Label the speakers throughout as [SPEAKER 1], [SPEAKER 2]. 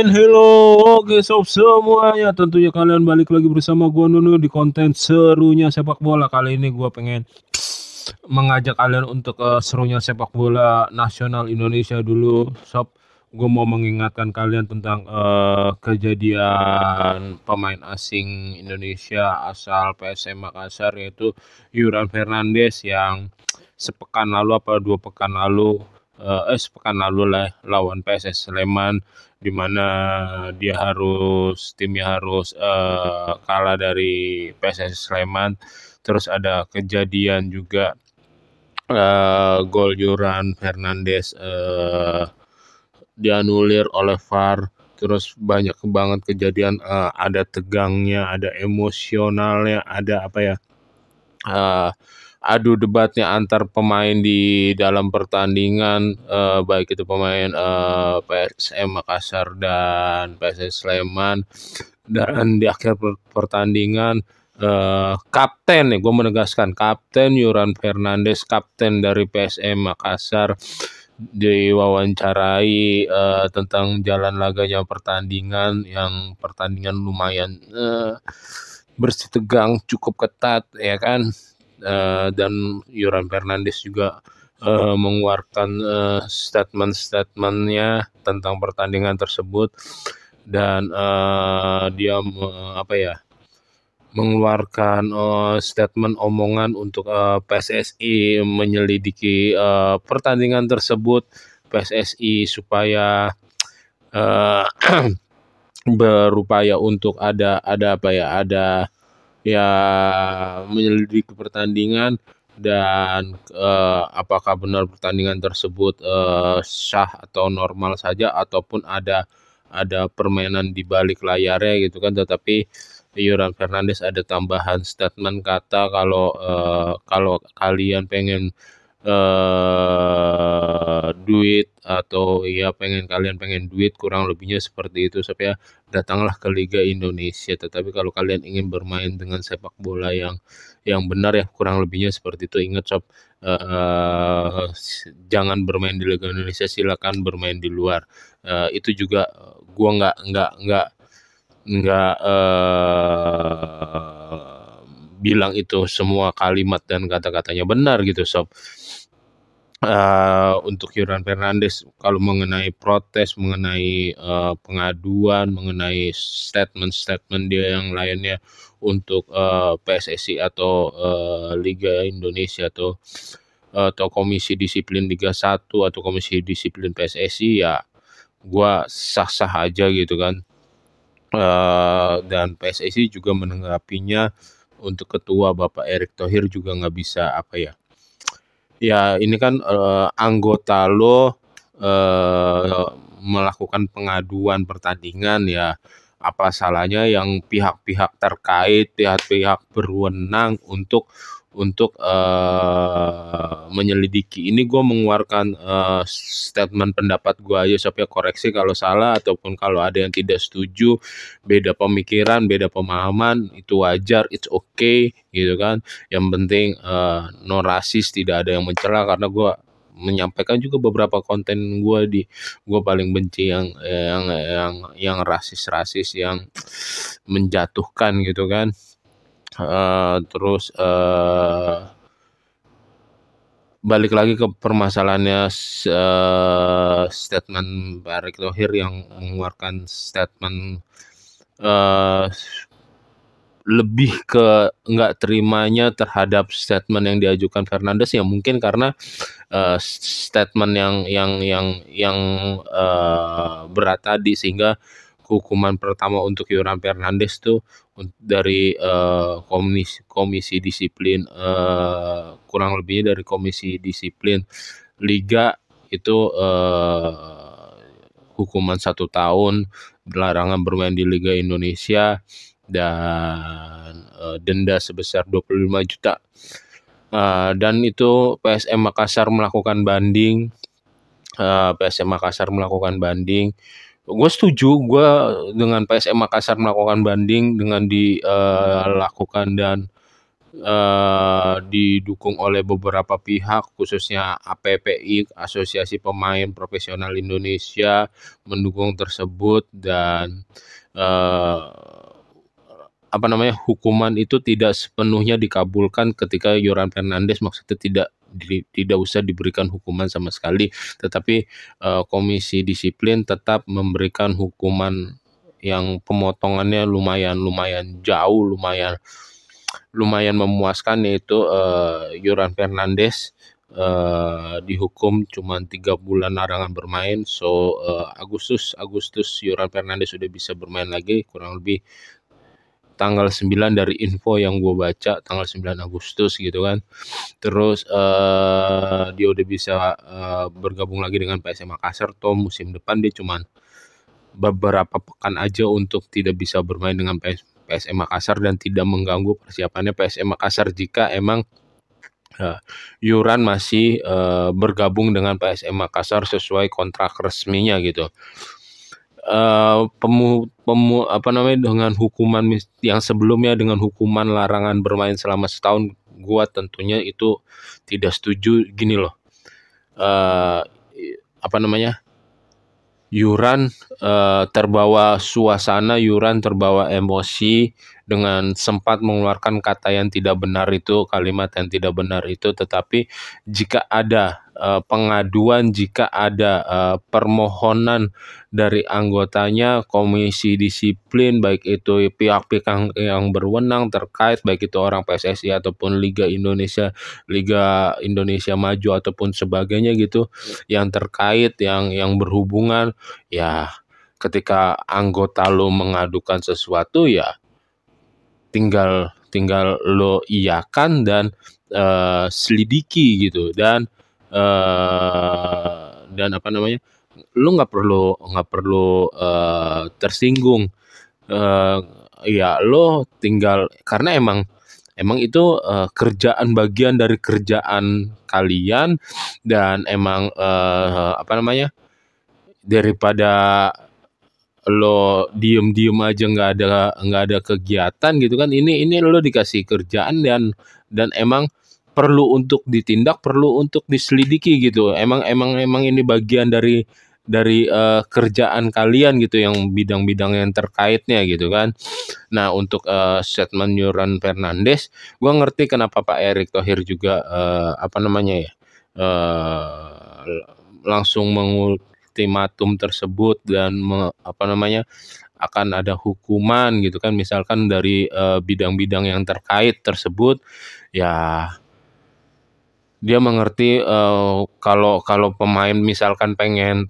[SPEAKER 1] and hello, oke sob semuanya. Tentunya kalian balik lagi bersama gua Nunu di konten serunya sepak bola. Kali ini gua pengen mengajak kalian untuk serunya sepak bola nasional Indonesia dulu, sob. Gue mau mengingatkan kalian tentang kejadian pemain asing Indonesia asal PSM Makassar, yaitu Yuran Fernandes yang sepekan lalu apa 2 pekan lalu sepekan lalu lah lawan PSS Sleman, di mana timnya harus kalah dari PSS Sleman. Terus ada kejadian juga gol Yuran Fernandes dianulir oleh VAR. Terus banyak banget kejadian, ada tegangnya, ada emosionalnya, ada apa ya, adu debatnya antar pemain di dalam pertandingan, baik itu pemain PSM Makassar dan PSS Sleman. Dan di akhir pertandingan, kapten nih, gue menegaskan, kapten Yuran Fernandes, kapten dari PSM Makassar, diwawancarai tentang jalan laganya pertandingan, yang pertandingan lumayan bersih tegang, cukup ketat ya kan. Dan Yuran Fernandes juga mengeluarkan statement-statementnya tentang pertandingan tersebut. Dan dia mengeluarkan statement omongan untuk PSSI menyelidiki pertandingan tersebut. PSSI supaya berupaya untuk ada menyelidiki pertandingan, dan apakah benar pertandingan tersebut sah atau normal saja, ataupun ada permainan di balik layarnya gitu kan. Tetapi Yuran Fernandes ada tambahan statement kata kalau kalian pengen duit, atau ya kalian pengen duit, kurang lebihnya seperti itu sob ya, datanglah ke Liga Indonesia. Tetapi kalau kalian ingin bermain dengan sepak bola yang benar, ya kurang lebihnya seperti itu. Ingat sob, jangan bermain di Liga Indonesia, silakan bermain di luar. Itu juga gua nggak bilang itu semua kalimat dan kata-katanya benar gitu sob. Untuk Yuran Fernandes, kalau mengenai protes, mengenai pengaduan, mengenai statement dia yang lainnya untuk PSSI atau Liga Indonesia atau Komisi Disiplin Liga 1 atau Komisi Disiplin PSSI, ya gua sah-sah aja gitu kan. Dan PSSI juga menanggapinya, untuk ketua Bapak Erick Thohir juga nggak bisa ya ini kan anggota lo melakukan pengaduan pertandingan, ya apa salahnya yang pihak-pihak terkait, pihak-pihak berwenang untuk menyelidiki ini. Gue mengeluarkan statement pendapat gue aja sob ya, koreksi kalau salah, ataupun kalau ada yang tidak setuju, beda pemikiran, beda pemahaman, itu wajar, it's okay gitu kan. Yang penting no rasis, tidak ada yang mencela, karena gue menyampaikan juga beberapa konten gue paling benci yang rasis yang menjatuhkan gitu kan. Terus balik lagi ke permasalahannya, statement Pak Erick Thohir yang mengeluarkan statement lebih ke nggak terimanya terhadap statement yang diajukan Fernandes, ya mungkin karena statement yang berat tadi, sehingga hukuman pertama untuk Yuran Fernandes tuh dari komisi disiplin, kurang lebihnya dari Komisi Disiplin Liga itu hukuman 1 tahun, larangan bermain di Liga Indonesia, dan denda sebesar 25 juta. Dan itu PSM Makassar melakukan banding. Gue setuju dengan PSM Makassar melakukan banding dengan dilakukan, dan didukung oleh beberapa pihak khususnya APPI, Asosiasi Pemain Profesional Indonesia, mendukung tersebut dan hukuman itu tidak sepenuhnya dikabulkan ketika Yoran Fernandes maksudnya tidak usah diberikan hukuman sama sekali, tetapi Komisi Disiplin tetap memberikan hukuman yang pemotongannya lumayan jauh, lumayan memuaskan, yaitu Yoran Fernandes dihukum cuma 3 bulan larangan bermain. So Agustus Yoran Fernandes sudah bisa bermain lagi, kurang lebih tanggal 9 dari info yang gue baca, tanggal 9 Agustus gitu kan. Terus dia udah bisa bergabung lagi dengan PSM Makassar. Toh musim depan dia cuman beberapa pekan aja untuk tidak bisa bermain dengan PSM Makassar dan tidak mengganggu persiapannya PSM Makassar jika emang Yoran masih bergabung dengan PSM Makassar sesuai kontrak resminya gitu. Dengan hukuman yang sebelumnya dengan hukuman larangan bermain selama setahun, gua tentunya itu tidak setuju. Gini loh, Yoran terbawa suasana, Yoran terbawa emosi dengan sempat mengeluarkan kata yang tidak benar itu, kalimat yang tidak benar itu. Tetapi jika ada pengaduan, jika ada permohonan dari anggotanya, Komisi Disiplin, baik itu pihak-pihak yang berwenang terkait, baik itu orang PSSI ataupun Liga Indonesia Maju ataupun sebagainya gitu, yang terkait, yang berhubungan, ya ketika anggota lo mengadukan sesuatu, ya tinggal lo iyakan dan selidiki gitu, dan lo nggak perlu tersinggung. Ya lo tinggal, karena emang itu bagian dari kerjaan kalian, dan emang daripada lo diem aja nggak ada kegiatan gitu kan, ini lo dikasih kerjaan dan emang perlu untuk ditindak, perlu untuk diselidiki gitu. Emang ini bagian dari kerjaan kalian gitu, yang bidang-bidang yang terkaitnya gitu kan. Nah, untuk statement Yoran Fernandes, gua ngerti kenapa Pak Erick Thohir juga langsung mengultimatum tersebut dan akan ada hukuman gitu kan, misalkan dari bidang-bidang yang terkait tersebut. Ya dia mengerti kalau pemain misalkan pengen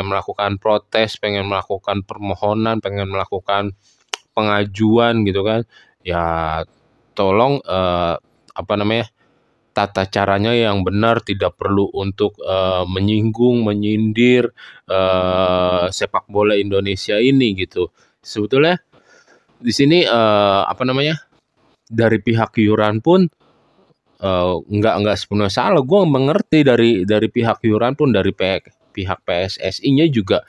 [SPEAKER 1] melakukan protes, pengen melakukan permohonan, pengen melakukan pengajuan gitu kan, ya tolong tata caranya yang benar, tidak perlu untuk menyinggung, menyindir sepak bola Indonesia ini gitu. Sebetulnya di sini dari pihak Yoran pun nggak sepenuhnya salah. Gue mengerti dari pihak Yoran pun, dari pihak PSSI-nya juga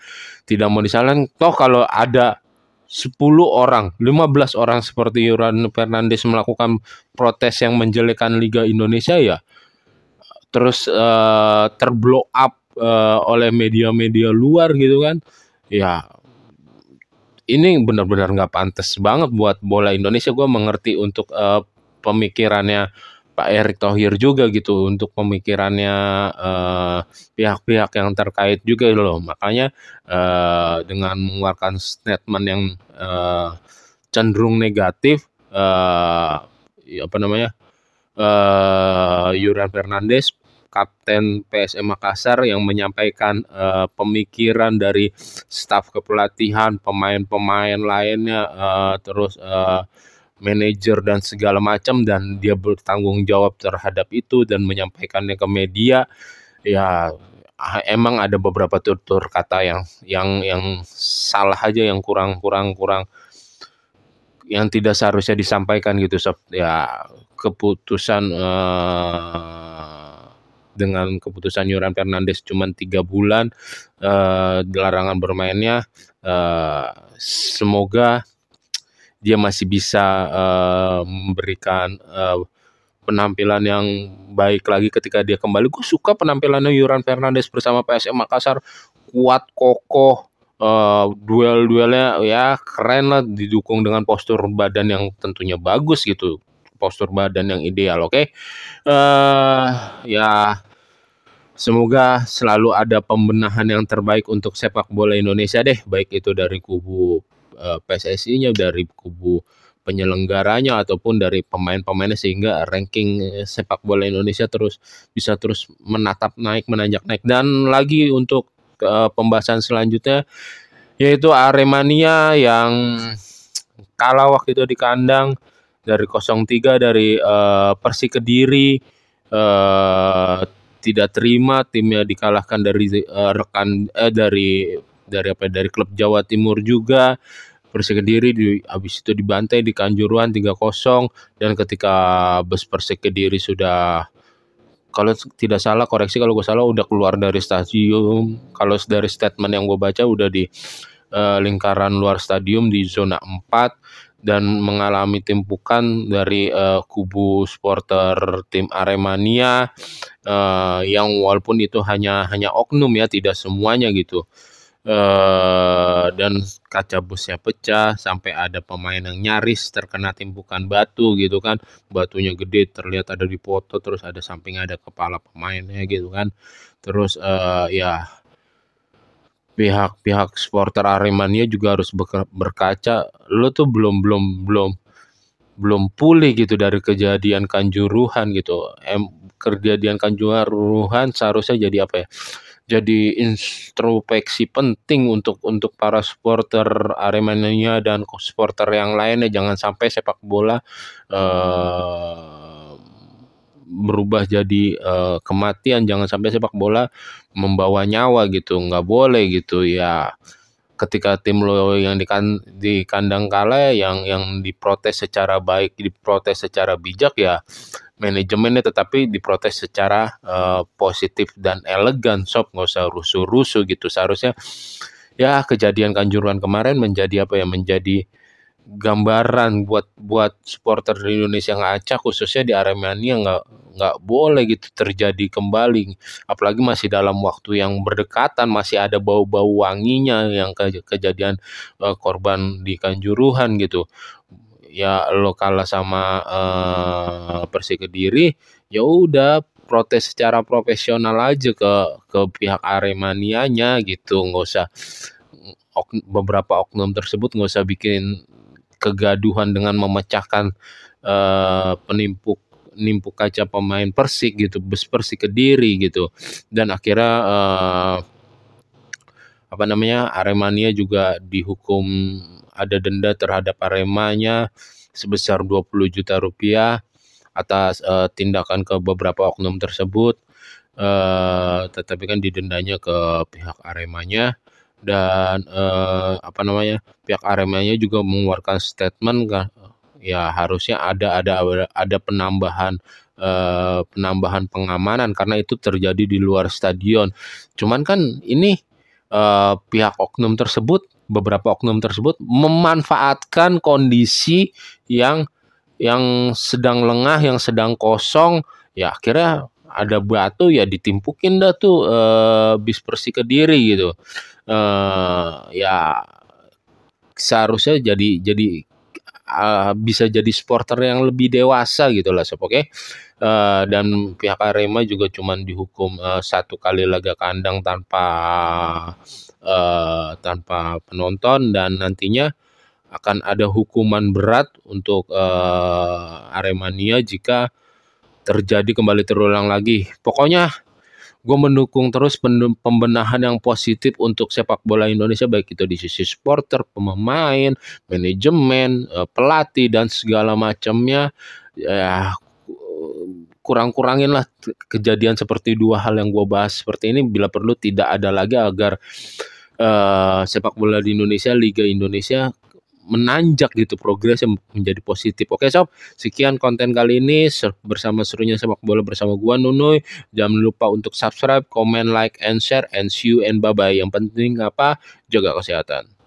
[SPEAKER 1] tidak mau disalahkan. Toh kalau ada 10 orang, 15 orang seperti Yoran Fernandes melakukan protes yang menjelekkan Liga Indonesia, ya terus terblow up oleh media-media luar gitu kan, ya ini benar-benar nggak pantas banget buat bola Indonesia. Gue mengerti untuk pemikirannya Pak Erick Thohir juga gitu, untuk pemikirannya pihak-pihak yang terkait juga loh. Makanya dengan mengeluarkan statement yang cenderung negatif, Yoran Fernandes, Kapten PSM Makassar, yang menyampaikan pemikiran dari staf kepelatihan, pemain-pemain lainnya, terus manajer dan segala macam, dan dia bertanggung jawab terhadap itu dan menyampaikannya ke media. Ya emang ada beberapa tutur kata yang salah aja, yang kurang yang tidak seharusnya disampaikan gitu sob. Ya keputusan dengan keputusan Yoran Fernandes cuma 3 bulan larangan bermainnya, semoga dia masih bisa memberikan penampilan yang baik lagi ketika dia kembali. Gue suka penampilannya Yuran Fernandes bersama PSM Makassar, kuat, kokoh, duel-duelnya ya keren lah, didukung dengan postur badan yang tentunya bagus gitu, postur badan yang ideal. Oke. Ya semoga selalu ada pembenahan yang terbaik untuk sepak bola Indonesia deh, baik itu dari kubu PSSI-nya, dari kubu penyelenggaranya ataupun dari pemain-pemainnya, sehingga ranking sepak bola Indonesia bisa terus menatap naik, menanjak naik. Dan lagi untuk pembahasan selanjutnya yaitu Aremania yang kalah waktu itu di kandang dari 0-3 dari Persik Kediri. Tidak terima timnya dikalahkan dari dari klub Jawa Timur juga. Persik Kediri habis itu dibantai di Kanjuruhan 3-0, dan ketika bus Persik Kediri sudah, kalau tidak salah koreksi kalau gue salah, udah keluar dari stadium. Kalau dari statement yang gue baca udah di lingkaran luar stadium di zona 4, dan mengalami timpukan dari kubu supporter tim Aremania, yang walaupun itu hanya oknum ya, tidak semuanya gitu. Dan kaca busnya pecah, sampai ada pemain yang nyaris terkena timbukan batu gitu kan. Batunya gede, terlihat ada di foto, terus ada samping ada kepala pemainnya gitu kan. Terus ya pihak supporter Aremania juga harus berkaca, lo tuh belum pulih gitu dari kejadian Kanjuruhan gitu. Kejadian Kanjuruhan seharusnya jadi apa ya? Jadi introspeksi penting untuk para supporter Aremania dan supporter yang lainnya. Jangan sampai sepak bola berubah jadi kematian. Jangan sampai sepak bola membawa nyawa gitu, nggak boleh gitu ya. Ketika tim lo yang di kandang kalah, yang diprotes secara baik, diprotes secara bijak ya manajemennya, tetapi diprotes secara positif dan elegan, sob, nggak usah rusuh-rusuh gitu. Seharusnya ya kejadian Kanjuruhan kemarin menjadi apa ya, menjadi gambaran buat supporter di Indonesia ngaca, khususnya di Aremania. Nggak boleh gitu terjadi kembali, apalagi masih dalam waktu yang berdekatan, masih ada bau-bau wanginya yang kejadian korban di Kanjuruhan gitu. Ya lo kalah sama Persik Kediri, ya udah protes secara profesional aja ke pihak Aremanianya gitu. Nggak usah beberapa oknum tersebut nggak usah bikin kegaduhan dengan memecahkan penimpuk kaca pemain Persik gitu, bus Persik Kediri gitu. Dan akhirnya Aremania juga dihukum, ada denda terhadap Aremanya sebesar 20 juta rupiah atas tindakan ke beberapa oknum tersebut. Tetapi kan didendanya ke pihak Aremanya, dan pihak Aremanya juga mengeluarkan statement kan, ya harusnya ada penambahan pengamanan karena itu terjadi di luar stadion. Cuman kan ini pihak beberapa oknum tersebut memanfaatkan kondisi yang sedang lengah, yang sedang kosong, ya akhirnya ada batu ya ditimpukin dah tuh bis Persik Kediri gitu. Ya seharusnya jadi bisa jadi supporter yang lebih dewasa gitu lah, sob. Oke. Dan pihak Arema juga cuman dihukum 1 kali laga kandang tanpa penonton, dan nantinya akan ada hukuman berat untuk Aremania jika terjadi kembali terulang lagi. Pokoknya gue mendukung terus pembenahan yang positif untuk sepak bola Indonesia, baik itu di sisi supporter, pemain, manajemen, pelatih, dan segala macamnya. Ya kurang-kurangin lah kejadian seperti 2 hal yang gue bahas seperti ini. Bila perlu tidak ada lagi, agar sepak bola di Indonesia, Liga Indonesia menanjak gitu, progresnya menjadi positif. Oke sob, sekian konten kali ini bersama Serunya Sepak Bola bersama gua Nunuy. Jangan lupa untuk subscribe, comment, like, and share, and see you and bye bye. Yang penting apa? Jaga kesehatan.